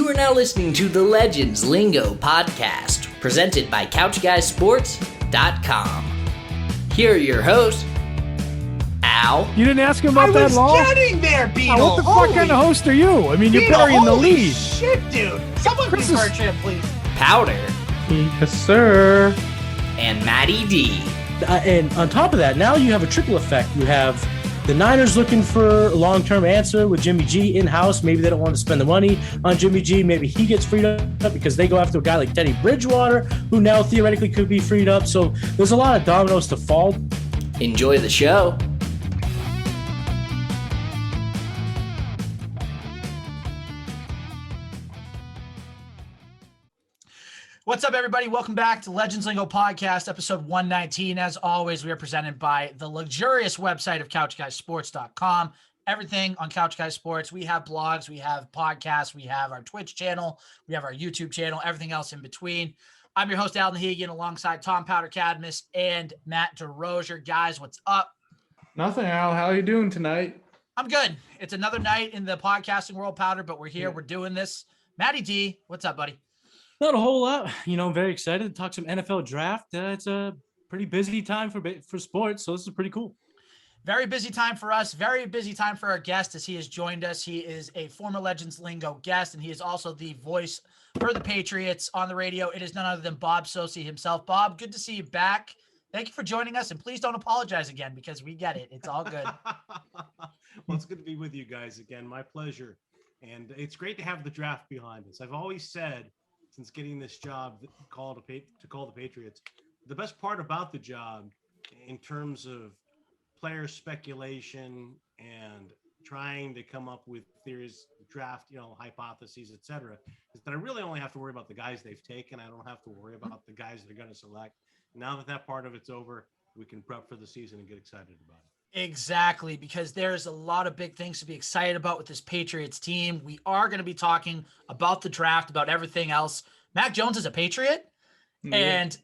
You are now listening to the Legends Lingo podcast, presented by CouchGuysSports.com. Here are your hosts, Al. You didn't ask him about that long? I was getting there, Beetle. What the fuck kind of host are you? I mean, you're Beetle, burying the holy lead. Shit, dude. Someone Chris be is- Bertrand, please. Powder, Yes, sir. and Matty D. And on top of that, now you have a triple effect. You have the Niners looking for a long-term answer with Jimmy G in-house. Maybe they don't want to spend the money on Jimmy G. Maybe he gets freed up because they go after a guy like Teddy Bridgewater, who now theoretically could be freed up. So there's a lot of dominoes to fall. Enjoy the show. What's up, everybody? Welcome back to Legends Lingo Podcast, episode 119. As always, we are presented by the luxurious website of CouchGuysSports.com. Everything on Couch Guys Sports. We have blogs, we have podcasts, we have our Twitch channel, we have our YouTube channel, everything else in between. I'm your host, Al Nahigian, alongside Tom Powder Cadmus and Matt DeRozier. Guys, what's up? Nothing, Al. How are you doing tonight? I'm good. It's another night in the podcasting world, Powder, but we're here. We're doing this. Matty D, what's up, buddy? Not a whole lot. Very excited to talk some NFL draft. It's a pretty busy time for sports, so this is pretty cool. Very busy time for us. Very busy time for our guest as he has joined us. He is a former Legends Lingo guest, and he is also the voice for the Patriots on the radio. It is none other than Bob Socci himself. Bob, good to see you back. Thank you for joining us, and please don't apologize again because we get it. It's all good. Well, it's good to be with you guys again. My pleasure. And it's great to have the draft behind us. I've always said, since getting this job to call the Patriots, the best part about the job in terms of player speculation and trying to come up with theories, draft, hypotheses, etc., is that I really only have to worry about the guys they've taken. I don't have to worry about the guys they're going to select. Now that part of it's over, we can prep for the season and get excited about it. Exactly, because there's a lot of big things to be excited about with this Patriots team. We are going to be talking about the draft, about everything else. Mac Jones is a Patriot. Yeah. And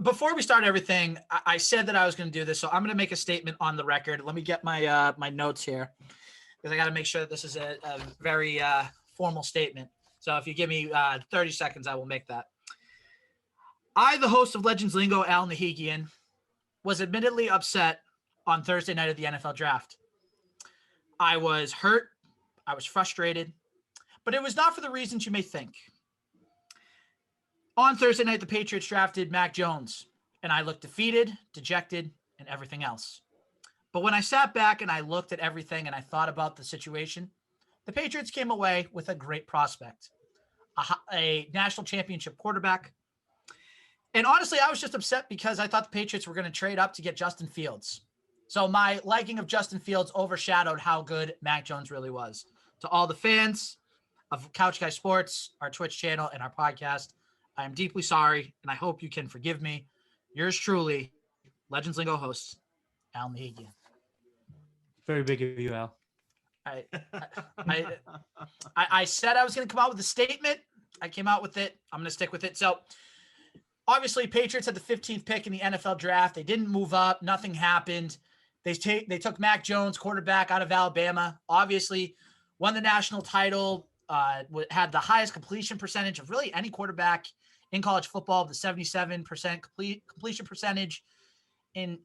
before we start everything, I said that I was going to do this, so I'm going to make a statement on the record. Let me get my my notes here, because I got to make sure that this is a very formal statement. So if you give me 30 seconds, I will make that. I, the host of Legends Lingo, Al Nahigian, was admittedly upset on Thursday night of the NFL draft. I was hurt. I was frustrated, but it was not for the reasons you may think. On Thursday night, the Patriots drafted Mac Jones, and I looked defeated, dejected, and everything else. But when I sat back and I looked at everything and I thought about the situation, the Patriots came away with a great prospect, a national championship quarterback. And honestly, I was just upset because I thought the Patriots were going to trade up to get Justin Fields. So my liking of Justin Fields overshadowed how good Mac Jones really was. To all the fans of Couch Guy Sports, our Twitch channel, and our podcast, I am deeply sorry, and I hope you can forgive me. Yours truly, Legends Lingo host, Al Nahigian. Very big of you, Al. I said I was going to come out with a statement. I came out with it. I'm going to stick with it. So, obviously, Patriots had the 15th pick in the NFL draft. They didn't move up. Nothing happened. They took Mac Jones, quarterback out of Alabama. Obviously, won the national title, had the highest completion percentage of really any quarterback in college football, the 77% completion percentage. And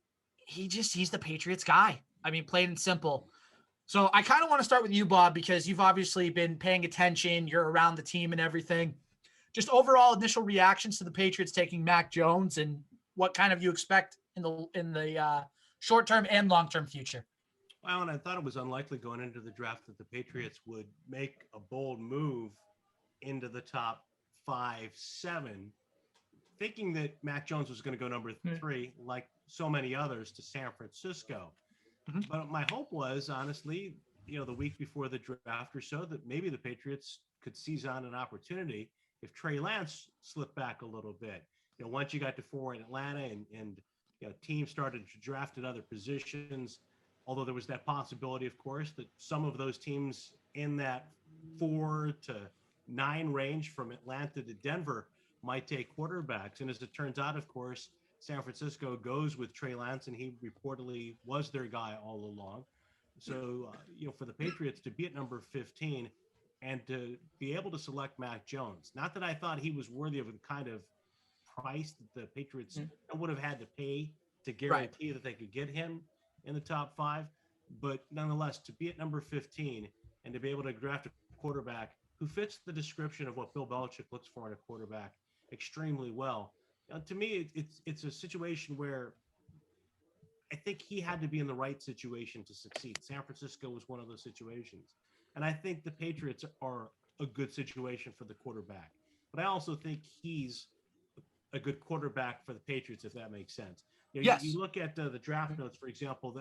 he's the Patriots guy. I mean, plain and simple. So I kind of want to start with you, Bob, because you've obviously been paying attention. You're around the team and everything. Just overall initial reactions to the Patriots taking Mac Jones and what kind of you expect in the short-term and long-term future. Well, and I thought it was unlikely going into the draft that the Patriots would make a bold move into the top 5, 7, thinking that Mac Jones was going to go number 3, like so many others, to San Francisco. Mm-hmm. But my hope was, honestly, the week before the draft or so, that maybe the Patriots could seize on an opportunity if Trey Lance slipped back a little bit. Once you got to 4 in Atlanta and teams started to draft at other positions, although there was that possibility, of course, that some of those teams in that 4 to 9 range from Atlanta to Denver might take quarterbacks. And as it turns out, of course, San Francisco goes with Trey Lance, and he reportedly was their guy all along. So, for the Patriots to be at number 15 and to be able to select Mac Jones. Not that I thought he was worthy of the kind of price that the Patriots would have had to pay to guarantee that they could get him in the top 5, but nonetheless, to be at number 15 and to be able to draft a quarterback who fits the description of what Bill Belichick looks for in a quarterback extremely well. To me, it's a situation where I think he had to be in the right situation to succeed. San Francisco was one of those situations. And I think the Patriots are a good situation for the quarterback. But I also think he's a good quarterback for the Patriots, if that makes sense. You look at the draft notes, for example,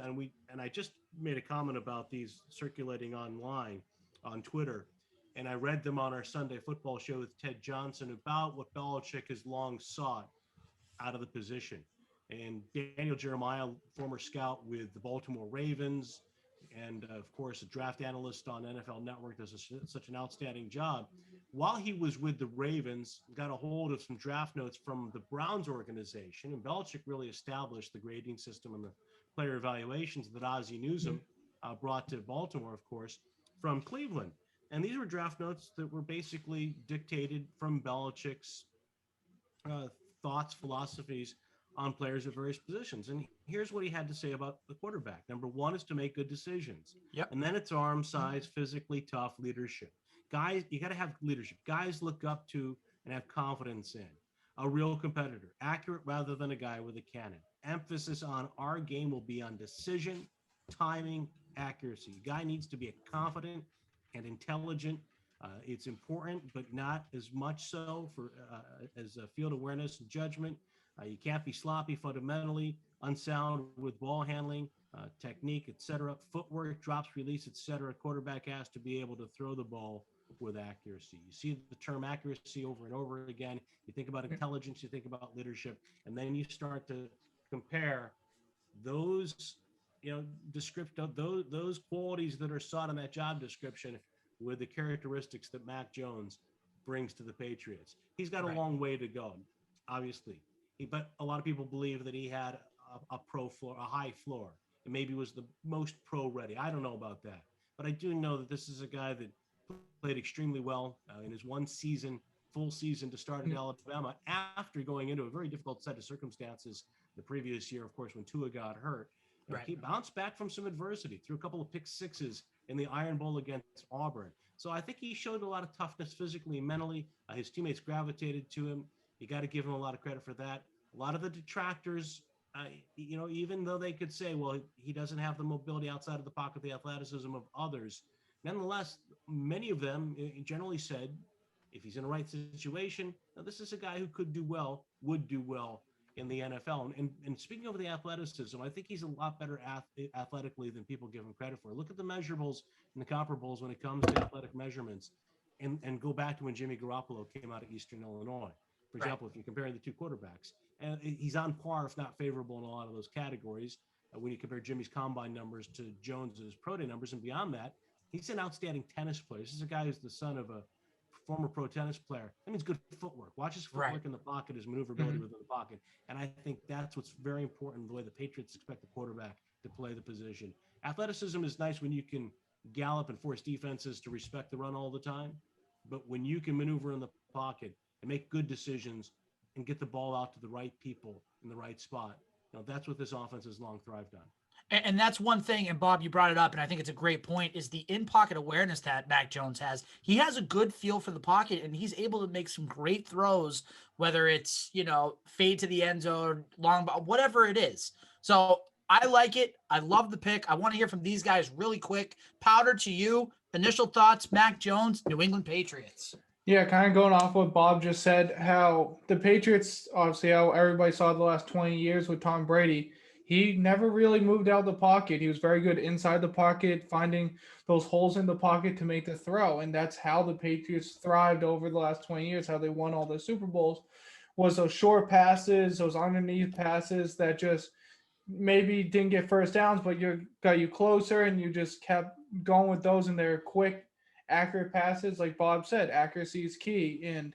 and I just made a comment about these circulating online on Twitter, and I read them on our Sunday football show with Ted Johnson about what Belichick has long sought out of the position. And Daniel Jeremiah, former scout with the Baltimore Ravens, and of course, a draft analyst on NFL Network, does such an outstanding job. While he was with the Ravens, got a hold of some draft notes from the Browns organization, and Belichick really established the grading system and the player evaluations that Ozzie Newsome brought to Baltimore, of course, from Cleveland. And these were draft notes that were basically dictated from Belichick's thoughts, philosophies on players at various positions. And here's what he had to say about the quarterback. Number one is to make good decisions. Yep. And then it's arm size, physically tough leadership. Guys, you got to have leadership. Guys look up to and have confidence in. A real competitor, accurate rather than a guy with a cannon. Emphasis on our game will be on decision, timing, accuracy. Guy needs to be confident and intelligent. It's important, but not as much so for as a field awareness and judgment. You can't be sloppy fundamentally, unsound with ball handling, technique, etc. Footwork, drops, release, etc. Quarterback has to be able to throw the ball with accuracy. You see the term accuracy over and over again. You think about intelligence, you think about leadership, and then you start to compare those, those qualities that are sought in that job description with the characteristics that Mac Jones brings to the Patriots. He's got a long way to go, obviously. But a lot of people believe that he had a pro floor, a high floor, and maybe was the most pro ready. I don't know about that, but I do know that this is a guy that played extremely well in his one season, full season to start at Alabama after going into a very difficult set of circumstances the previous year, of course, when Tua got hurt. He bounced back from some adversity, threw a couple of pick sixes in the Iron Bowl against Auburn. So I think he showed a lot of toughness physically and mentally. His teammates gravitated to him. You got to give him a lot of credit for that. A lot of the detractors, even though they could say, well, he doesn't have the mobility outside of the pocket, the athleticism of others, nonetheless, many of them generally said, if he's in the right situation, this is a guy who could do well, would do well in the NFL. And speaking of the athleticism, I think he's a lot better athletically than people give him credit for. Look at the measurables and the comparables when it comes to athletic measurements, and go back to when Jimmy Garoppolo came out of Eastern Illinois. For example, if you're comparing the two quarterbacks, and he's on par, if not favorable, in a lot of those categories. When you compare Jimmy's combine numbers to Jones's pro day numbers, and beyond that, he's an outstanding tennis player. This is a guy who's the son of a former pro tennis player. That means good footwork. Watch his footwork in the pocket, his maneuverability within the pocket. And I think that's what's very important, the way the Patriots expect the quarterback to play the position. Athleticism is nice when you can gallop and force defenses to respect the run all the time. But when you can maneuver in the pocket and make good decisions and get the ball out to the right people in the right spot, that's what this offense has long thrived on. And that's one thing, and Bob, you brought it up, and I think it's a great point, is the in-pocket awareness that Mac Jones has. He has a good feel for the pocket, and he's able to make some great throws, whether it's, fade to the end zone, long ball, whatever it is. So I like it. I love the pick. I want to hear from these guys really quick. Powder, to you, initial thoughts, Mac Jones, New England Patriots. Yeah, kind of going off what Bob just said, how the Patriots, obviously how everybody saw the last 20 years with Tom Brady, he never really moved out of the pocket. He was very good inside the pocket, finding those holes in the pocket to make the throw. And that's how the Patriots thrived over the last 20 years, how they won all the Super Bowls, was those short passes, those underneath passes that just maybe didn't get first downs, but got you closer, and you just kept going with those, and they're quick, accurate passes. Like Bob said, accuracy is key. And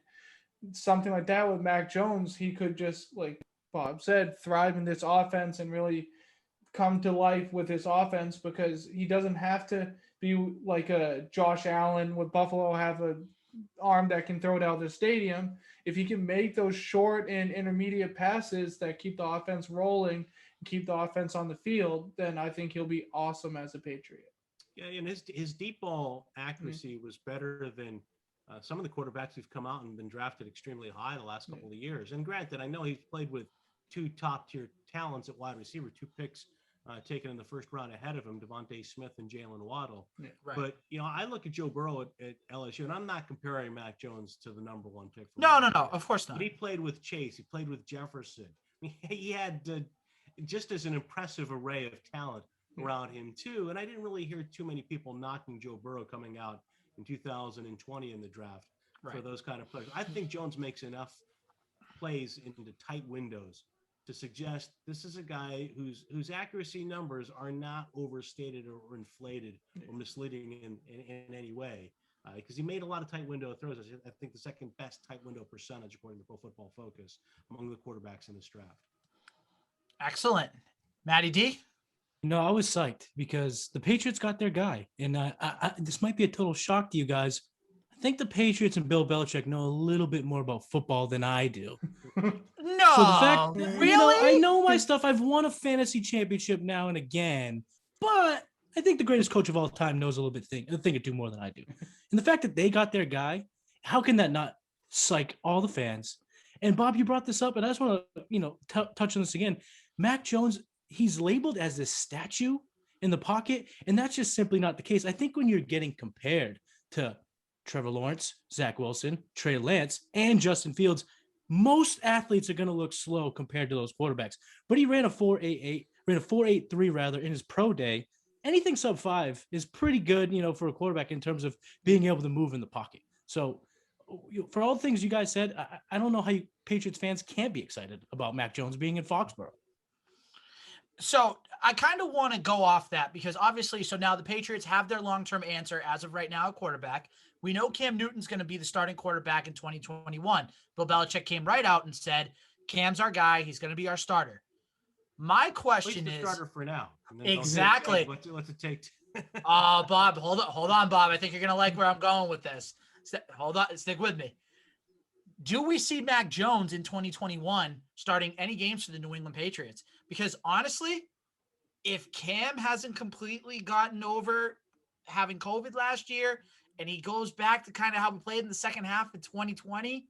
something like that with Mac Jones, he could just, like Bob said, thrive in this offense and really come to life with his offense, because he doesn't have to be like a Josh Allen with Buffalo, have a arm that can throw it out of the stadium. If he can make those short and intermediate passes that keep the offense rolling, keep the offense on the field, then I think he'll be awesome as a Patriot. Yeah, and his deep ball accuracy was better than some of the quarterbacks who've come out and been drafted extremely high the last couple of years. And granted, I know he's played with two top-tier talents at wide receiver, two picks taken in the first round ahead of him, Devontae Smith and Jalen Waddle. Yeah, right. But, I look at Joe Burrow at LSU, and I'm not comparing Mac Jones to the number one pick. No, of course not. But he played with Chase. He played with Jefferson. He had just as an impressive array of talent around him too. And I didn't really hear too many people knocking Joe Burrow coming out in 2020 in the draft for those kind of plays. I think Jones makes enough plays into tight windows to suggest this is a guy whose accuracy numbers are not overstated or inflated or misleading in any way. Because he made a lot of tight window throws. I think the second best tight window percentage according to Pro Football Focus among the quarterbacks in this draft. Excellent. Matty D? I was psyched because the Patriots got their guy. And this might be a total shock to you guys. I think the Patriots and Bill Belichick know a little bit more about football than I do. No, So the fact that, really? I know my stuff. I've won a fantasy championship now and again, but I think the greatest coach of all time knows a little bit a thing or two more than I do. And the fact that they got their guy, how can that not psych all the fans? And Bob, you brought this up, and I just want to, touch on this again. Mac Jones, he's labeled as this statue in the pocket, and that's just simply not the case. I think when you're getting compared to Trevor Lawrence, Zach Wilson, Trey Lance, and Justin Fields, most athletes are going to look slow compared to those quarterbacks. But he ran a 4.83 rather in his pro day. Anything sub 5 is pretty good, for a quarterback in terms of being able to move in the pocket. So for all the things you guys said, I don't know how you Patriots fans can't be excited about Mac Jones being in Foxborough. So I kind of want to go off that because obviously, so now the Patriots have their long-term answer as of right now, a quarterback. We know Cam Newton's going to be the starting quarterback in 2021. Bill Belichick came right out and said, Cam's our guy. He's going to be our starter. My question is starter for now. Exactly. What's it take? Bob, hold on, Bob. I think you're going to like where I'm going with this. Hold on. Stick with me. Do we see Mac Jones in 2021 starting any games for the New England Patriots? Because honestly, if Cam hasn't completely gotten over having COVID last year and he goes back to kind of how we played in the second half of 2020,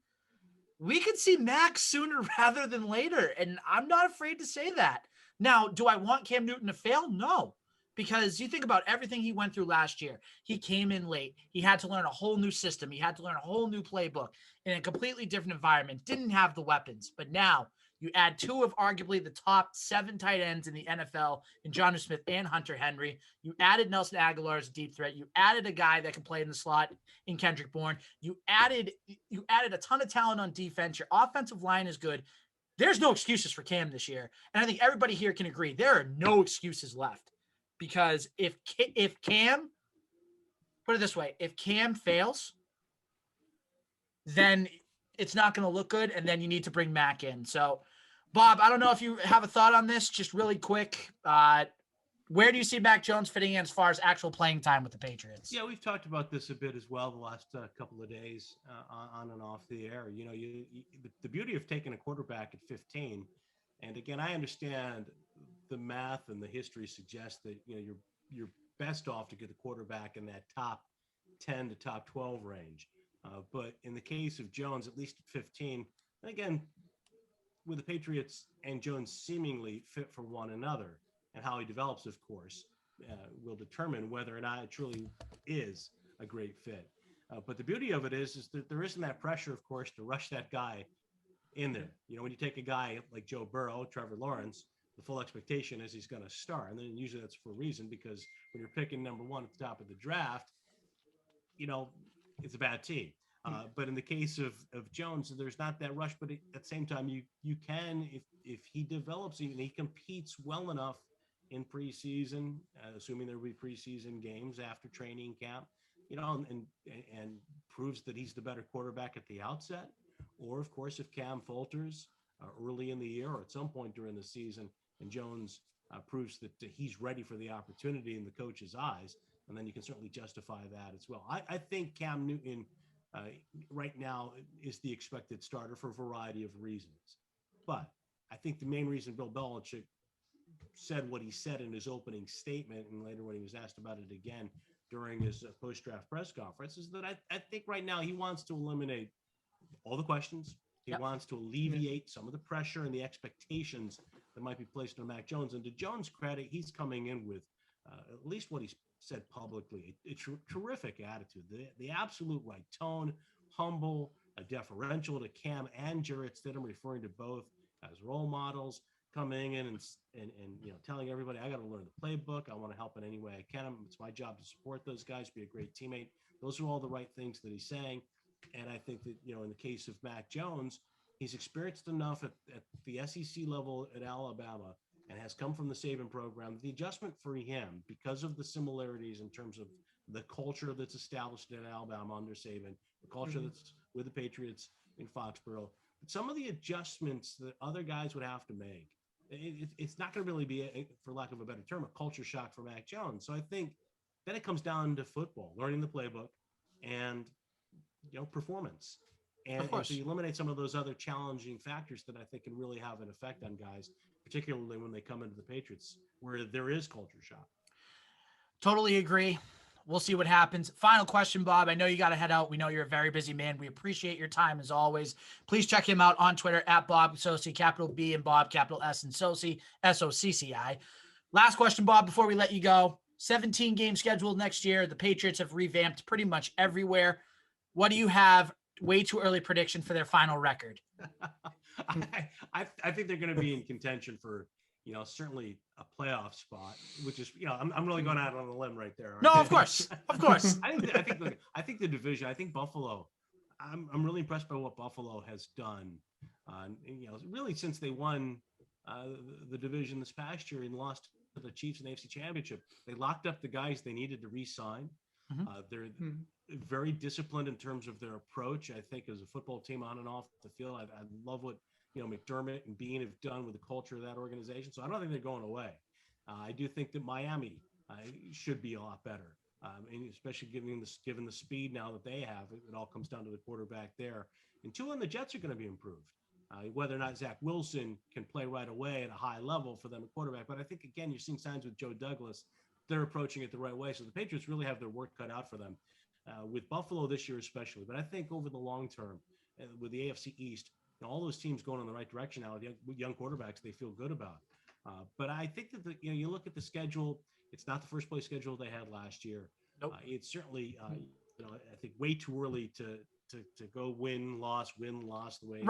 we could see Mac sooner rather than later. And I'm not afraid to say that. Now, do I want Cam Newton to fail? No. Because you think about everything he went through last year. He came in late. He had to learn a whole new system. He had to learn a whole new playbook in a completely different environment. Didn't have the weapons. But now you add two of arguably the top 7 tight ends in the NFL in Jonnu Smith and Hunter Henry. You added Nelson Aguilar as a deep threat. You added a guy that can play in the slot in Kendrick Bourne. You added a ton of talent on defense. Your offensive line is good. There's no excuses for Cam this year. And I think everybody here can agree there are no excuses left. Because if Cam, put it this way, if Cam fails, then it's not going to look good, and then you need to bring Mac in. So, Bob, I don't know if you have a thought on this, just really quick. Where do you see Mac Jones fitting in as far as actual playing time with the Patriots? Yeah, we've talked about this a bit as well the last couple of days on and off the air. The beauty of taking a quarterback at 15, and again, I understand the math and the history suggests that you're best off to get the quarterback in that top 10 to top 12 range. But in the case of Jones, at least at 15, and again, with the Patriots and Jones seemingly fit for one another, and how he develops, of course, will determine whether or not it truly is a great fit. But the beauty of it is that there isn't that pressure, of course, to rush that guy in there. When you take a guy like Joe Burrow, Trevor Lawrence, the full expectation is he's going to start. And then usually that's for a reason, because when you're picking number 1 at the top of the draft, it's a bad team. But in the case of Jones, there's not that rush, but at the same time, you can, if he develops and he competes well enough in preseason, assuming there will be preseason games after training camp, and proves that he's the better quarterback at the outset. Or of course, if Cam falters early in the year or at some point during the season, and Jones proves that he's ready for the opportunity in the coach's eyes, and then you can certainly justify that as well. I think Cam Newton right now is the expected starter for a variety of reasons. But I think the main reason Bill Belichick said what he said in his opening statement, and later when he was asked about it again during his post-draft press conference, is that I think right now he wants to eliminate all the questions. He wants to alleviate some of the pressure and the expectations that might be placed on Mac Jones. And to Jones' credit, he's coming in with at least what he's said publicly, a terrific attitude, the absolute right tone, humble, deferential to Cam and Jarrett Stidham, referring to both as role models, coming in and telling everybody, I got to learn the playbook. I want to help in any way I can. It's my job to support those guys, be a great teammate. Those are all the right things that he's saying. And I think that, in the case of Mac Jones, he's experienced enough at the SEC level at Alabama and has come from the Saban program. The adjustment for him, because of the similarities in terms of the culture that's established in Alabama under Saban, the culture that's with the Patriots in Foxborough, some of the adjustments that other guys would have to make, it's not going to really be, for lack of a better term, a culture shock for Mac Jones. So I think then it comes down to football, learning the playbook and, performance. And so you eliminate some of those other challenging factors that I think can really have an effect on guys, particularly when they come into the Patriots, where there is culture shock. Totally agree. We'll see what happens. Final question, Bob. I know you got to head out. We know you're a very busy man. We appreciate your time as always. Please check him out on Twitter at Bob Socci, capital B and Bob, capital S and Socci, SOCCI. Last question, Bob, before we let you go. 17 game scheduled next year. The Patriots have revamped pretty much everywhere. What do you have? Way too early prediction for their final record. I think they're going to be in contention for, certainly a playoff spot, which is, I'm really going out on a limb right there. No, of course. I think the division, I think Buffalo, I'm really impressed by what Buffalo has done. Really since they won the division this past year and lost to the Chiefs in the AFC Championship, they locked up the guys they needed to re-sign. They're very disciplined in terms of their approach. I think as a football team on and off the field, I love what McDermott and Bean have done with the culture of that organization. So I don't think they're going away. I do think that Miami should be a lot better, and especially given the speed now that they have. It all comes down to the quarterback there. And two, and the Jets are going to be improved. Whether or not Zach Wilson can play right away at a high level for them at quarterback, but I think again you're seeing signs with Joe Douglas. They're approaching it the right way. So the Patriots really have their work cut out for them, with Buffalo this year especially. But I think over the long term, with the AFC East, all those teams going in the right direction now with young quarterbacks they feel good about. But I think that you look at the schedule, it's not the first place schedule they had last year. Nope. It's certainly I think way too early to go win loss the way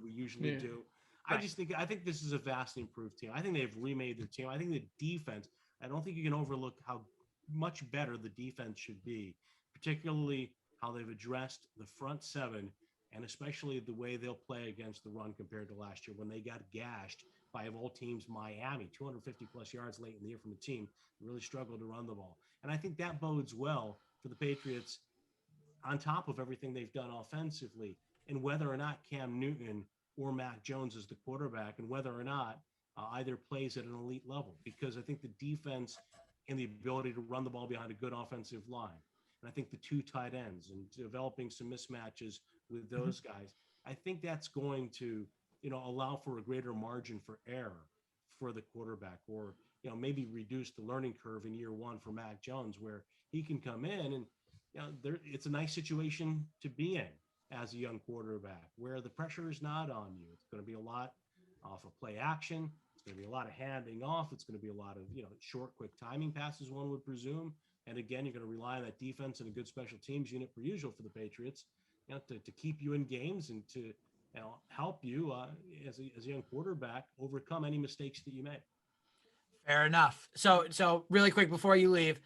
we usually do. Right. I think this is a vastly improved team. I think they've remade their team. I think the defense, I don't think you can overlook how much better the defense should be, particularly how they've addressed the front seven and especially the way they'll play against the run compared to last year when they got gashed by, of all teams, Miami, 250 plus yards late in the year from a team that really struggled to run the ball. And I think that bodes well for the Patriots on top of everything they've done offensively, and whether or not Cam Newton or Mac Jones is the quarterback and whether or not either plays at an elite level, because I think the defense and the ability to run the ball behind a good offensive line, and I think the two tight ends and developing some mismatches with those guys, I think that's going to, allow for a greater margin for error for the quarterback, or, maybe reduce the learning curve in year one for Mac Jones, where he can come in and, it's a nice situation to be in as a young quarterback where the pressure is not on you. It's going to be a lot off of play action. It's going to be a lot of handing off. It's going to be a lot of, short, quick timing passes, one would presume. And again, you're going to rely on that defense and a good special teams unit per usual for the Patriots, to keep you in games and to help you as a young quarterback overcome any mistakes that you make. Fair enough. So really quick before you leave,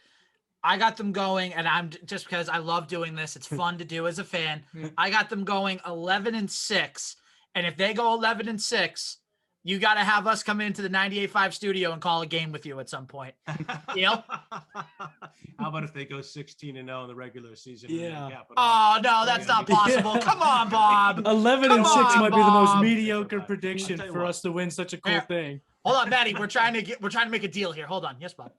I got them going, and I'm just because I love doing this. It's fun to do as a fan. I got them going 11-6. And if they go 11-6, you got to have us come into the 98.5 studio and call a game with you at some point. Deal? How about if they go 16-0 in the regular season? Yeah. Oh, no, that's not possible. Come on, Bob. 11-6 might be the most Bob. mediocre prediction for us to win such a cool thing. Hold on, Matty. We're trying to make a deal here. Hold on. Yes, Bob.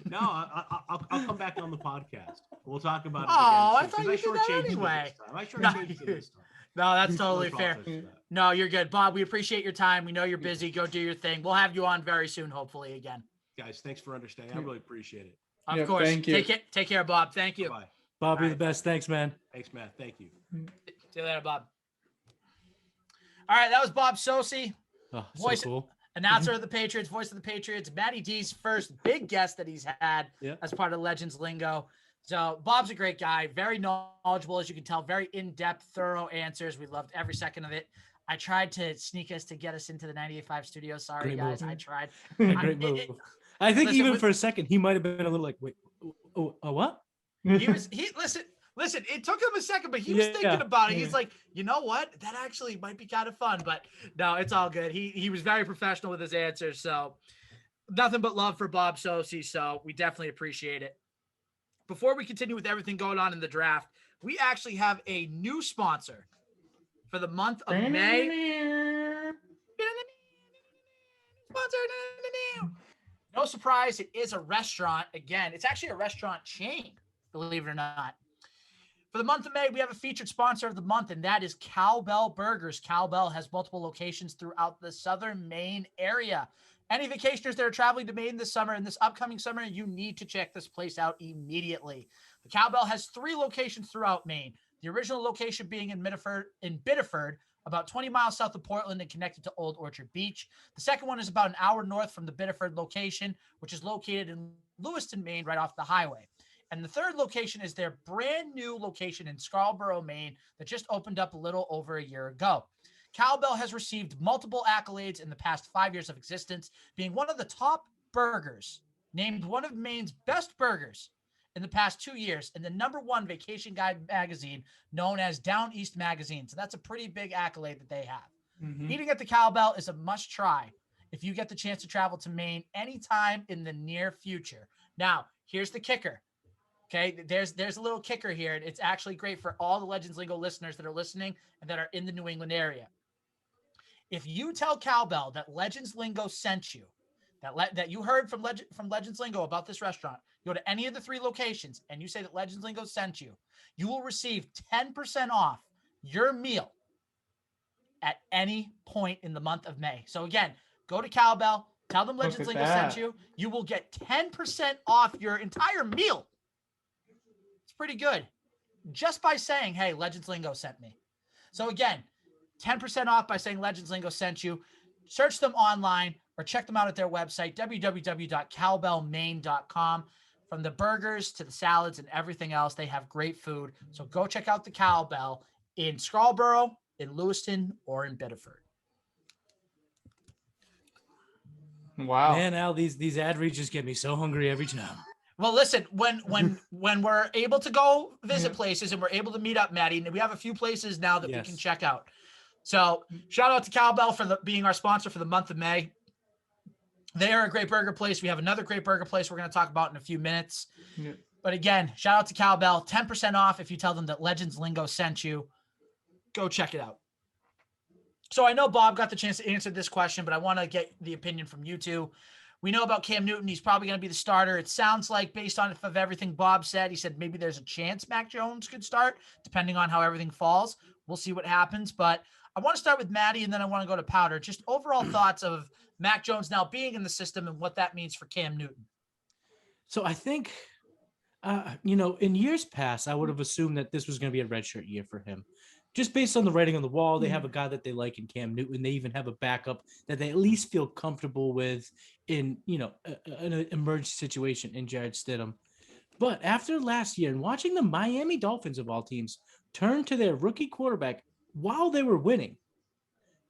No, I'll come back on the podcast. We'll talk about it Oh, I again. thought Soon, you 'cause did that shortchanged you anyway. this time. I No, shortchanged you this time. No, that's I totally fair. apologize for that. No, you're good. Bob, we appreciate your time. We know you're busy. Go do your thing. We'll have you on very soon, hopefully, again. Guys, thanks for understanding. I really appreciate it. Of Yeah, course. thank you. Take care, Bob. Thank you. Bye. Bob, you're All the best. Thanks, man. Thanks, Matt. Thank you. See you later, Bob. All right, that was Bob Socci, Oh, so Voice- cool. announcer of the Patriots, voice of the Patriots, Matty D's first big guest that he's had Yeah. as part of Legends Lingo. So Bob's a great guy, very knowledgeable, as you can tell, very in-depth, thorough answers. We loved every second of it. I tried to sneak us to get us into the 98.5 studio. Sorry, Great guys. move. I tried. Great move. I think listen, even with- for a second, he might have been a little like, wait, what? Listen, it took him a second, but he was Yeah, thinking about it. yeah. He's like, you know what? That actually might be kind of fun, but no, it's all good. He was very professional with his answers. So nothing but love for Bob Socci. So we definitely appreciate it. Before we continue with everything going on in the draft, we actually have a new sponsor for the month of May. No surprise, it is a restaurant. Again, it's actually a restaurant chain, believe it or not. For the month of May, we have a featured sponsor of the month, and that is Cowbell Burgers. Cowbell has multiple locations throughout the southern Maine area. Any vacationers that are traveling to Maine this summer and this upcoming summer, you need to check this place out immediately. The Cowbell has 3 locations throughout Maine. The original location being in Biddeford, about 20 miles south of Portland and connected to Old Orchard Beach. The second one is about an hour north from the Biddeford location, which is located in Lewiston, Maine, right off the highway. And the third location is their brand new location in Scarborough, Maine, that just opened up a little over a year ago. Cowbell has received multiple accolades in the past 5 years of existence, being one of the top burgers, named one of Maine's best burgers in the past 2 years, in the #1 vacation guide magazine known as Down East Magazine. So that's a pretty big accolade that they have. Mhm. Eating at the Cowbell is a must try if you get the chance to travel to Maine anytime in the near future. Now, here's the kicker. Okay, there's a little kicker here, and it's actually great for all the Legends Lingo listeners that are listening and that are in the New England area. If you tell Cowbell that Legends Lingo sent you, that you heard from Legends Lingo about this restaurant, you go to any of the 3 locations and you say that Legends Lingo sent you, you will receive 10% off your meal at any point in the month of May. So again, go to Cowbell, tell them Legends at Lingo sent that. you. You will get 10% off your entire meal. It's pretty good. Just by saying, hey, Legends Lingo sent me. So again, 10% off by saying Legends Lingo sent you. Search them online or check them out at their website, www.cowbellmaine.com. From the burgers to the salads and everything else, they have great food. So go check out the Cowbell in Scarborough, in Lewiston, or in Biddeford. Wow. Man, Al, these ad reads just get me so hungry every time. Well, listen, when we're able to go visit Yeah. places and we're able to meet up, Matty, and we have a few places now that we Yes. can check out. So shout out to Cowbell for being our sponsor for the month of May. They are a great burger place. We have another great burger place we're going to talk about in a few minutes. Yeah. But again, shout out to Cowbell. 10% off if you tell them that Legends Lingo sent you. Go check it out. So I know Bob got the chance to answer this question, but I want to get the opinion from you two. We know about Cam Newton. He's probably going to be the starter. It sounds like, based on of everything Bob said, he said maybe there's a chance Mac Jones could start, depending on how everything falls. We'll see what happens. But I want to start with Matty, and then I want to go to Powder. Just overall thoughts of Mac Jones now being in the system and what that means for Cam Newton. So I think, in years past, I would have assumed that this was going to be a redshirt year for him. Just based on the writing on the wall, they have a guy that they like in Cam Newton. They even have a backup that they at least feel comfortable with in, an emergency situation in Jared Stidham. But after last year and watching the Miami Dolphins of all teams turn to their rookie quarterback while they were winning,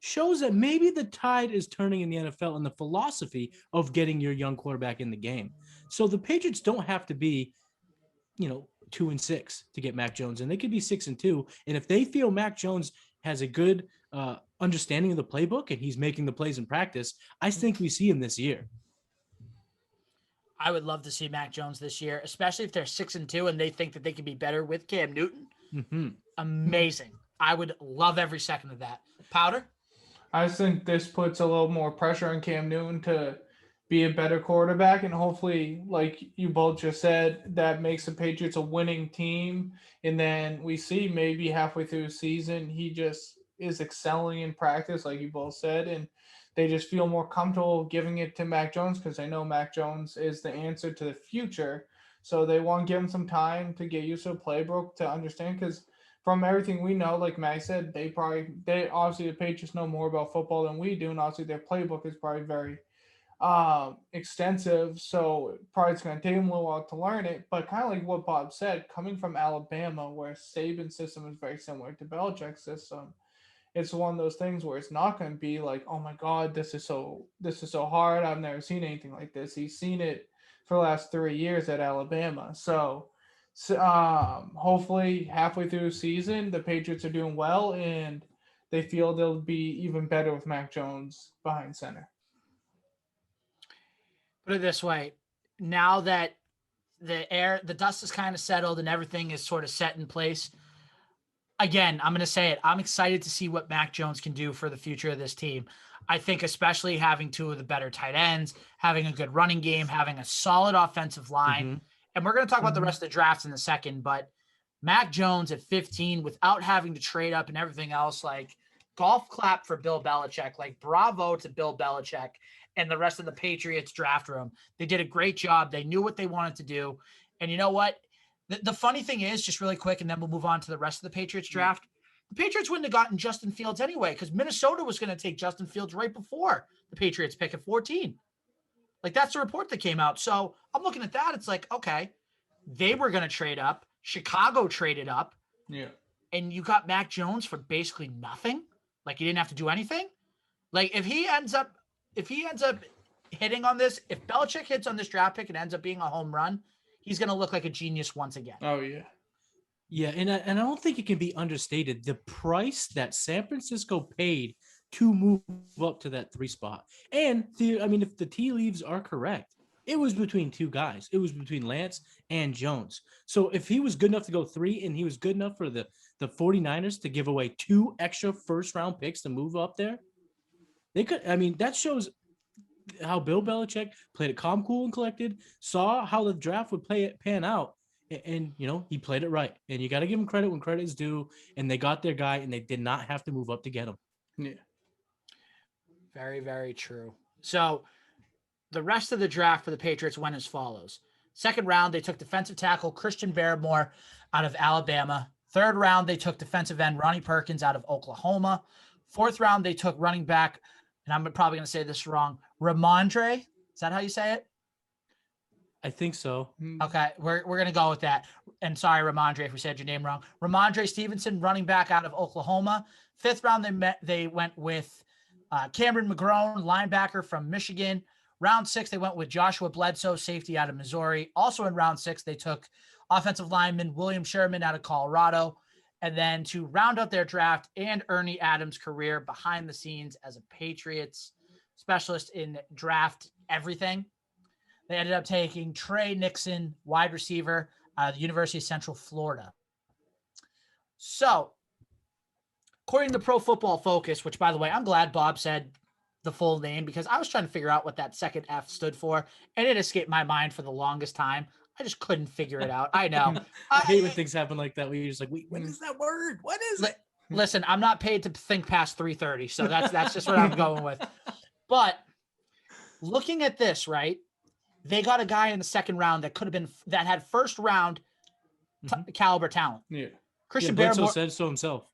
shows that maybe the tide is turning in the NFL and the philosophy of getting your young quarterback in the game. So the Patriots don't have to be, 2-6 to get Mac Jones, and they could be 6-2. And if they feel Mac Jones has a good understanding of the playbook and he's making the plays in practice, I think we see him this year. I would love to see Mac Jones this year, especially if they're 6-2 and they think that they can be better with Cam Newton. Mm-hmm. Amazing. I would love every second of that. Powder? I think this puts a little more pressure on Cam Newton to be a better quarterback, and hopefully, like you both just said, that makes the Patriots a winning team. And then we see maybe halfway through the season, he just is excelling in practice, like you both said, and they just feel more comfortable giving it to Mac Jones because they know Mac Jones is the answer to the future. So they want to give him some time to get used to the playbook to understand, because from everything we know, like Matt said, they obviously the Patriots know more about football than we do, and obviously their playbook is probably very extensive, so probably it's going to take them a little while to learn it. But kind of like what Bob said, coming from Alabama, where Saban's system is very similar to Belichick's system, it's one of those things where it's not going to be like, oh my God, this is so hard. I've never seen anything like this. He's seen it for the last 3 years at Alabama. So hopefully halfway through the season, the Patriots are doing well and they feel they'll be even better with Mac Jones behind center. Put it this way, now that the dust is kind of settled and everything is sort of set in place, again, I'm going to say it, I'm excited to see what Mac Jones can do for the future of this team. I think especially having two of the better tight ends, having a good running game, having a solid offensive line, and we're going to talk about the rest of the drafts in a second, but Mac Jones at 15 without having to trade up and everything else, like golf clap for Bill Belichick, like bravo to Bill Belichick and the rest of the Patriots draft room. They did a great job. They knew what they wanted to do. And you know what? The funny thing is, just really quick, and then we'll move on to the rest of the Patriots draft. The Patriots wouldn't have gotten Justin Fields anyway, because Minnesota was going to take Justin Fields right before the Patriots pick at 14. Like, that's the report that came out. So I'm looking at that. It's like, okay, they were going to trade up. Chicago traded up. Yeah. And you got Mac Jones for basically nothing. Like, you didn't have to do anything. Like, if he ends up hitting on this, if Belichick hits on this draft pick and ends up being a home run, he's going to look like a genius once again. Oh, yeah. Yeah, and I don't think it can be understated. The price that San Francisco paid to move up to that 3 spot. And, if the tea leaves are correct, it was between 2 guys. It was between Lance and Jones. So if he was good enough to go 3 and he was good enough for the 49ers to give away 2 extra first-round picks to move up there, they could. That shows how Bill Belichick played it calm, cool, and collected, saw how the draft would pan out, and he played it right. And you got to give him credit when credit is due, and they got their guy, and they did not have to move up to get him. Yeah. Very, very true. So the rest of the draft for the Patriots went as follows. 2nd round, they took defensive tackle Christian Barmore out of Alabama. 3rd round, they took defensive end Ronnie Perkins out of Oklahoma. 4th round, they took running back, and I'm probably going to say this wrong, Ramondre. Is that how you say it? I think so. Okay, we're going to go with that. And sorry, Ramondre, if we said your name wrong. Ramondre Stevenson, running back out of Oklahoma. 5th round, they went with Cameron McGrone, linebacker from Michigan. Round 6, they went with Joshua Bledsoe, safety out of Missouri. Also in round 6, they took offensive lineman William Sherman out of Colorado. And then to round out their draft and Ernie Adams' career behind the scenes as a Patriots specialist in draft everything, they ended up taking Trey Nixon, wide receiver, the University of Central Florida. So, according to Pro Football Focus, which, by the way, I'm glad Bob said the full name because I was trying to figure out what that second F stood for, and it escaped my mind for the longest time. I just couldn't figure it out. I know. I hate when things happen like that. Where you're just like, wait, what is that word? What is it? Listen, I'm not paid to think past 3:30, so that's just what I'm going with. But looking at this, right? They got a guy in the 2nd round that had first round caliber talent. Yeah. Christian Bledsoe Barmore said so himself.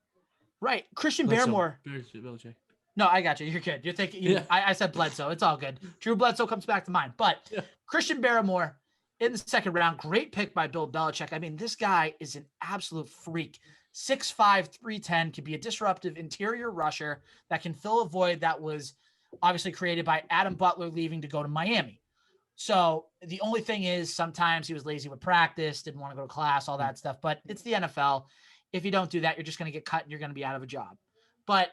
Right. Christian Bledsoe. Barmore. Belichick. No, I got you. You're good. You're thinking. Yeah. I said Bledsoe. It's all good. Drew Bledsoe comes back to mind. But Christian Barmore in the 2nd round, great pick by Bill Belichick. This guy is an absolute freak. 6'5", 310, can be a disruptive interior rusher that can fill a void that was obviously created by Adam Butler leaving to go to Miami. So the only thing is sometimes he was lazy with practice, didn't want to go to class, all that stuff. But it's the NFL. If you don't do that, you're just going to get cut and you're going to be out of a job. But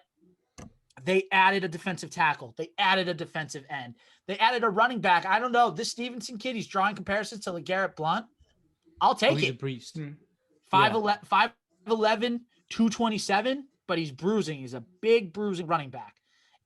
they added a defensive tackle. They added a defensive end. They added a running back. I don't know. This Stevenson kid, he's drawing comparisons to LeGarrette Blount. I'll take He's it. a priest. 5'11", 227, but he's bruising. He's a big bruising running back.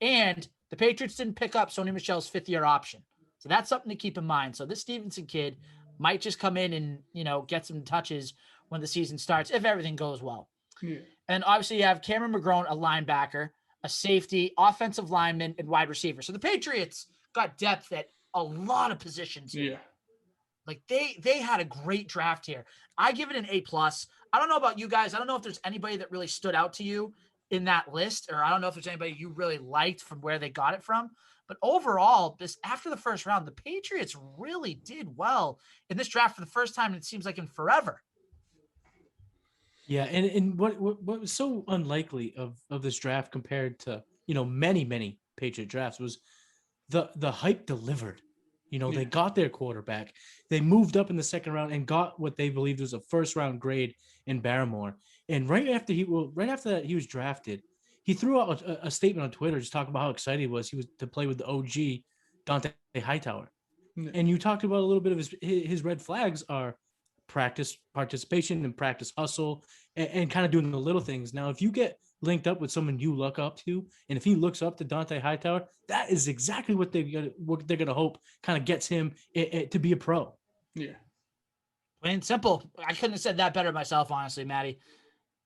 And the Patriots didn't pick up Sony Michel's 5th-year option. So that's something to keep in mind. So this Stevenson kid might just come in and, get some touches when the season starts, if everything goes well. Yeah. And obviously you have Cameron McGrone, a linebacker, a safety, offensive lineman, and wide receiver. So the Patriots got depth at a lot of positions here. Yeah. Like they had a great draft here. I give it an A+. I don't know about you guys. I don't know if there's anybody that really stood out to you in that list, or I don't know if there's anybody you really liked from where they got it from. But overall, after the first round, the Patriots really did well in this draft for the first time, and it seems like in forever. Yeah, and what was so unlikely of this draft compared to many Patriot drafts was the hype delivered. They got their quarterback. They moved up in the second round and got what they believed was a first round grade in Barrymore. And right after that he was drafted, he threw out a statement on Twitter just talking about how excited he was to play with the OG Dante Hightower. Yeah. And you talked about a little bit of his red flags are practice participation and practice hustle and kind of doing the little things. Now, if you get linked up with someone you look up to, and if he looks up to Dante Hightower, that is exactly what they're gonna hope kind of gets him to be a pro. Yeah. Plain and simple. I couldn't have said that better myself, honestly, Matty.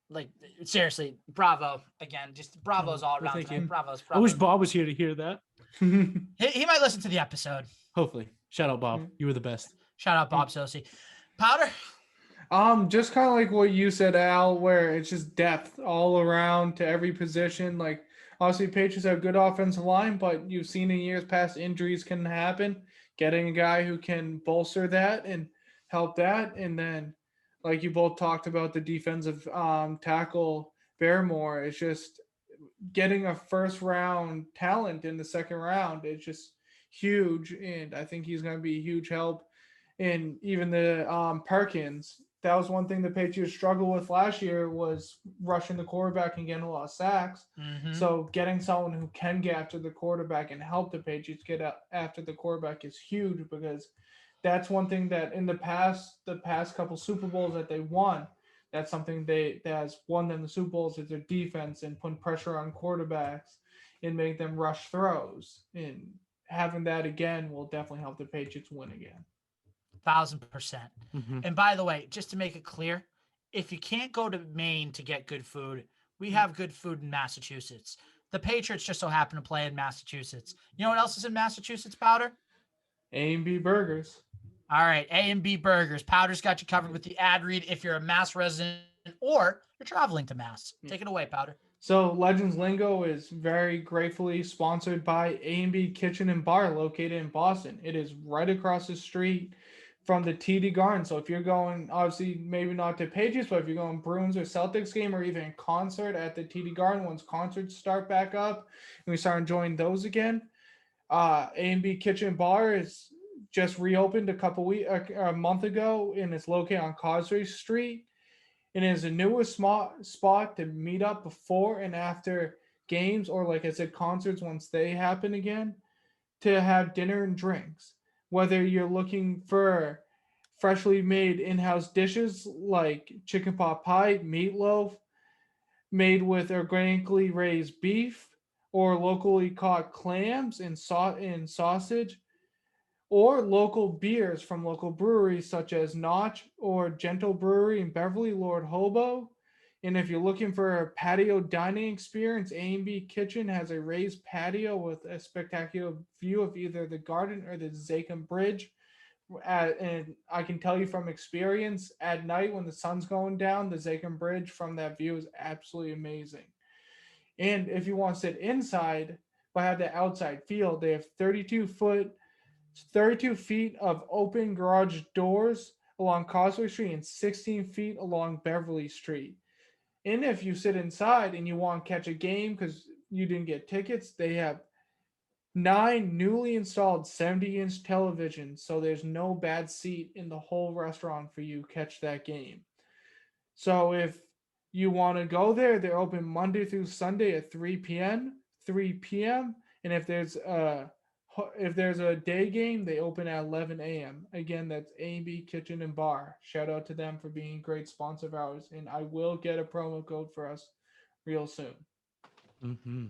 Like, seriously, bravo again. Just bravos all around. Thank you. Bravos. I wish Bob was here to hear that. He might listen to the episode. Hopefully. Shout out, Bob. You were the best. Shout out Bob Socci. Powder. Just kind of like what you said, Al, where it's just depth all around to every position. Like, obviously, Patriots have good offensive line, but you've seen in years past injuries can happen. Getting a guy who can bolster that and help that, and then, like you both talked about, the defensive tackle Barrymore, it's just getting a first round talent in the second round. It's just huge, and I think he's going to be a huge help. And even the Perkins, that was one thing the Patriots struggled with last year, was rushing the quarterback and getting a lot of sacks. Mm-hmm. So getting someone who can get after the quarterback and help the Patriots get after the quarterback is huge, because that's one thing that in the past couple Super Bowls that they won, that's something that has won them the Super Bowls, is their defense and putting pressure on quarterbacks and make them rush throws. And having that again will definitely help the Patriots win again. 1,000%. Mm-hmm. And by the way, just to make it clear, if you can't go to Maine to get good food, we have good food in Massachusetts. The Patriots just so happen to play in Massachusetts. You know what else is in Massachusetts, Powder? A&B Burgers. All right, A&B Burgers. Powder's got you covered with the ad read if you're a Mass resident or you're traveling to Mass. Take it away, Powder. So Legends Lingo is very gratefully sponsored by A&B Kitchen and Bar located in Boston. It is right across the street from the TD Garden. So if you're going, obviously maybe not to Patriots, but if you're going Bruins or Celtics game, or even concert at the TD Garden once concerts start back up and we start enjoying those again, A&B Kitchen and Bar is just reopened a month ago, and it's located on Causeway Street. It is the newest spot to meet up before and after games, or like I said, concerts once they happen again, to have dinner and drinks. Whether you're looking for freshly made in-house dishes like chicken pot pie, meatloaf, made with organically raised beef, or locally caught clams and sausage, or local beers from local breweries such as Notch or Gentle Brewery in Beverly, Lord Hobo. And if you're looking for a patio dining experience, A&B Kitchen has a raised patio with a spectacular view of either the garden or the Zakim Bridge. And I can tell you from experience, at night when the sun's going down, the Zakim Bridge from that view is absolutely amazing. And if you want to sit inside but have the outside feel, they have 32 feet of open garage doors along Causeway Street and 16 feet along Beverly Street. And if you sit inside and you want to catch a game because you didn't get tickets, they have 9 newly installed 70-inch televisions, so there's no bad seat in the whole restaurant for you to catch that game. So if you want to go there, they're open Monday through Sunday at 3 p.m. And if there's a day game, they open at 11 a.m. Again, that's A&B Kitchen and Bar. Shout out to them for being a great sponsor of ours. And I will get a promo code for us real soon. Mm-hmm.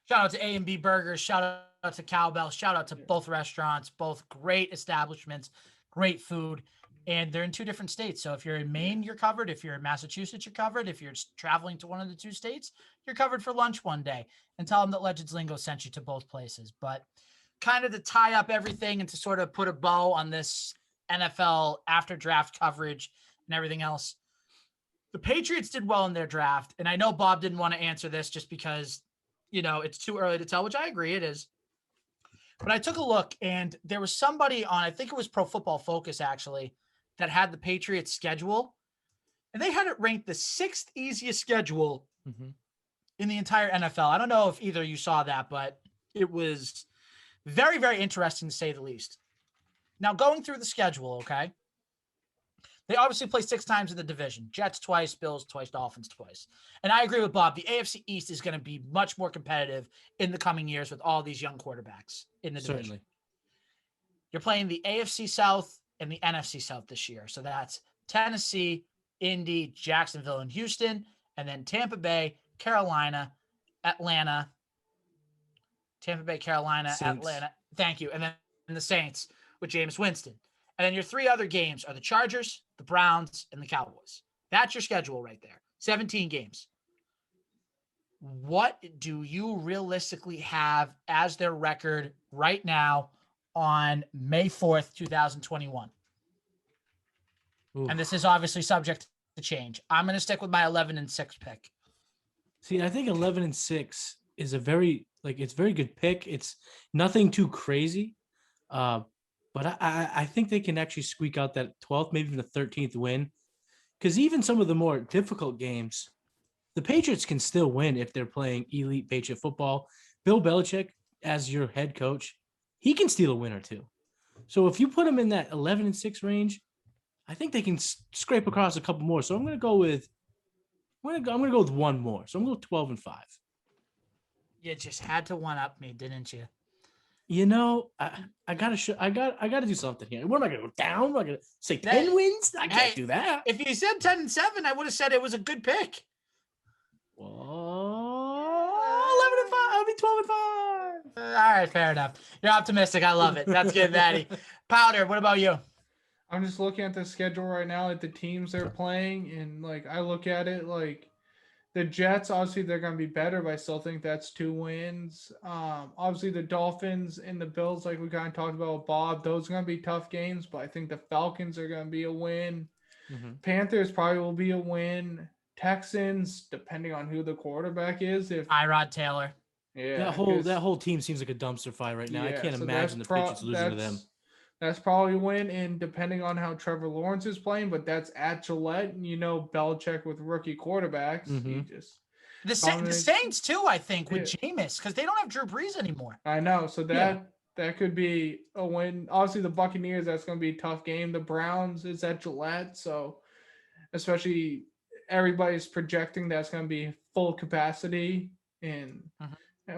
Shout out to A&B Burgers. Shout out to Cowbell. Shout out to both restaurants, both great establishments, great food. And they're in 2 different states. So if you're in Maine, you're covered. If you're in Massachusetts, you're covered. If you're traveling to one of the 2 states, you're covered for lunch one day. And tell them that Legends Lingo sent you to both places. But kind of to tie up everything and to sort of put a bow on this NFL after draft coverage and everything else, the Patriots did well in their draft. And I know Bob didn't want to answer this just because, it's too early to tell, which I agree it is. But I took a look and there was somebody on, I think it was Pro Football Focus actually, that had the Patriots schedule. And they had it ranked the 6th easiest schedule in the entire NFL. I don't know if either of you saw that, but it was very, very interesting to say the least. Now, going through the schedule, okay? They obviously play 6 times in the division. Jets twice, Bills twice, Dolphins twice. And I agree with Bob. The AFC East is going to be much more competitive in the coming years with all these young quarterbacks in the division. Certainly. You're playing the AFC South and the NFC South this year. So that's Tennessee, Indy, Jacksonville, and Houston. And then Tampa Bay, Carolina, Atlanta. Tampa Bay, Carolina, Saints. Atlanta. Thank you. And then the Saints with Jameis Winston. And then your 3 other games are the Chargers, the Browns, and the Cowboys. That's your schedule right there. 17 games. What do you realistically have as their record right now on May 4th, 2021? Ooh. And this is obviously subject to change. I'm going to stick with my 11-6 pick. See, I think 11-6 is it's a very good pick. It's nothing too crazy. But I think they can actually squeak out that 12th, maybe even the 13th win. Because even some of the more difficult games, the Patriots can still win if they're playing elite Patriot football. Bill Belichick, as your head coach, he can steal a win or 2. So if you put him in that 11-6 range, I think they can scrape across a couple more. So I'm going to go with one more. So I'm going to go 12-5. You just had to one-up me, didn't you? I gotta do something here. What am I gonna go down? Am I gonna say 10 wins? I can't do that. If you said 10-7, I would have said it was a good pick. Well, 11-5. I'll be 12-5. All right, fair enough. You're optimistic. I love it. That's good, Matty. Powder, what about you? I'm just looking at the schedule right now at the teams they're playing, and I look at it the Jets, obviously they're going to be better, but I still think that's 2 wins. Obviously the Dolphins and the Bills, like we kind of talked about with Bob, those are going to be tough games, but I think the Falcons are going to be a win. Panthers probably will be a win. Texans, depending on who the quarterback is. If Tyrod Taylor. Yeah. That whole team seems like a dumpster fire right now. I can't imagine the Patriots losing to them. That's probably a win, and depending on how Trevor Lawrence is playing, but that's at Gillette, and Belichick with rookie quarterbacks. He just the Saints too, I think, with Jameis, because they don't have Drew Brees anymore. I know, so that could be a win. Obviously, the Buccaneers, that's going to be a tough game. The Browns is at Gillette, so especially everybody's projecting that's going to be full capacity, and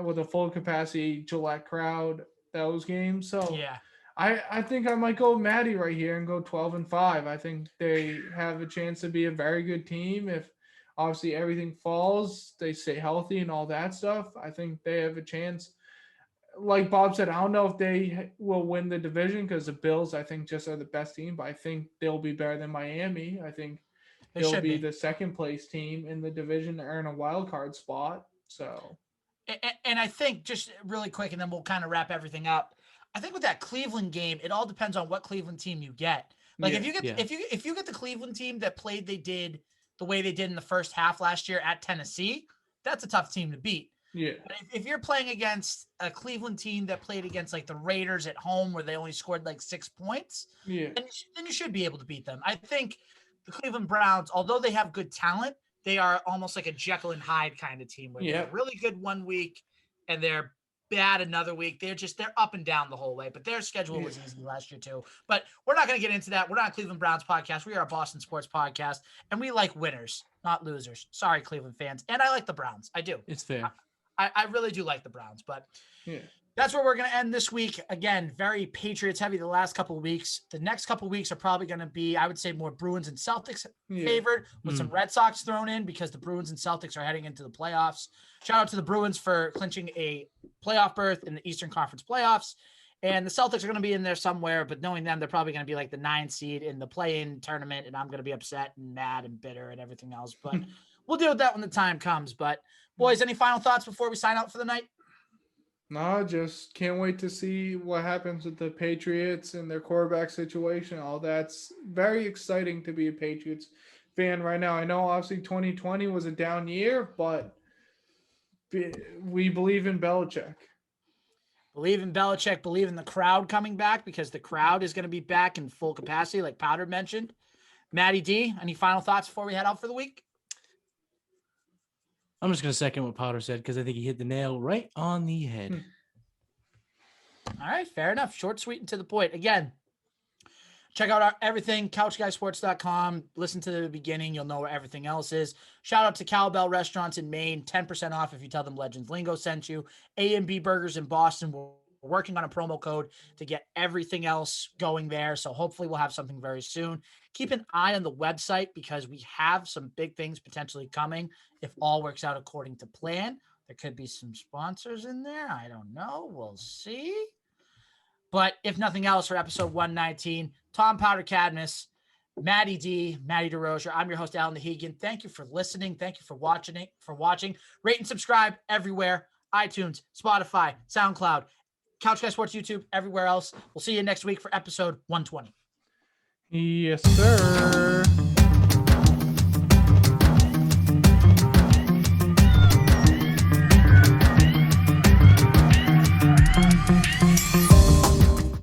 with a full capacity Gillette crowd, those games. So yeah. I think I might go with Matty right here and go 12-5. I think they have a chance to be a very good team. If obviously everything falls, they stay healthy and all that stuff, I think they have a chance. Like Bob said, I don't know if they will win the division because the Bills, I think, just are the best team, but I think they'll be better than Miami. I think they'll be the second place team in the division to earn a wild card spot. So, and I think just really quick, and then we'll kind of wrap everything up. I think with that Cleveland game, it all depends on what Cleveland team you get. If you get the Cleveland team that played the way they did in the first half last year at Tennessee, that's a tough team to beat. Yeah. But if you're playing against a Cleveland team that played against the Raiders at home where they only scored 6 points, then you should be able to beat them. I think the Cleveland Browns, although they have good talent, they are almost like a Jekyll and Hyde kind of team where they're really good one week and they're bad another week. They're up and down the whole way, but their schedule was easy last year too. But we're not going to get into that. We're not a Cleveland Browns podcast. We are a Boston sports podcast, and we like winners, not losers. Sorry, Cleveland fans. And I like the Browns. I do. It's fair. I really do like the Browns, but that's where we're going to end this week. Again, very Patriots heavy the last couple of weeks. The next couple of weeks are probably going to be, I would say, more Bruins and Celtics favored with some Red Sox thrown in because the Bruins and Celtics are heading into the playoffs. Shout out to the Bruins for clinching a playoff berth in the Eastern Conference playoffs. And the Celtics are going to be in there somewhere, but knowing them, they're probably going to be like the 9th seed in the play-in tournament, and I'm going to be upset and mad and bitter and everything else. But we'll deal with that when the time comes. But, boys, any final thoughts before we sign out for the night? No, just can't wait to see what happens with the Patriots and their quarterback situation. All that's very exciting to be a Patriots fan right now. I know obviously 2020 was a down year, but we believe in Belichick. Believe in Belichick, believe in the crowd coming back because the crowd is going to be back in full capacity, like Powder mentioned. Matty D, any final thoughts before we head out for the week? I'm just going to second what Powder said because I think he hit the nail right on the head. All right, fair enough. Short, sweet, and to the point. Again, check out everything, couchguysports.com. Listen to the beginning. You'll know where everything else is. Shout out to Cowbell Restaurants in Maine. 10% off if you tell them Legends Lingo sent you. A&B Burgers in Boston. We're working on a promo code to get everything else going there. So hopefully we'll have something very soon. Keep an eye on the website because we have some big things potentially coming. If all works out according to plan, there could be some sponsors in there. I don't know. We'll see. But if nothing else, for episode 119, Tom Powder Cadmus, Matty D, Matty DeRozier. I'm your host, Alan Dehegan. Thank you for listening. Thank you for watching. Rate and subscribe everywhere. iTunes, Spotify, SoundCloud, Couch Guy Sports YouTube, everywhere else. We'll see you next week for episode 120. Yes, sir.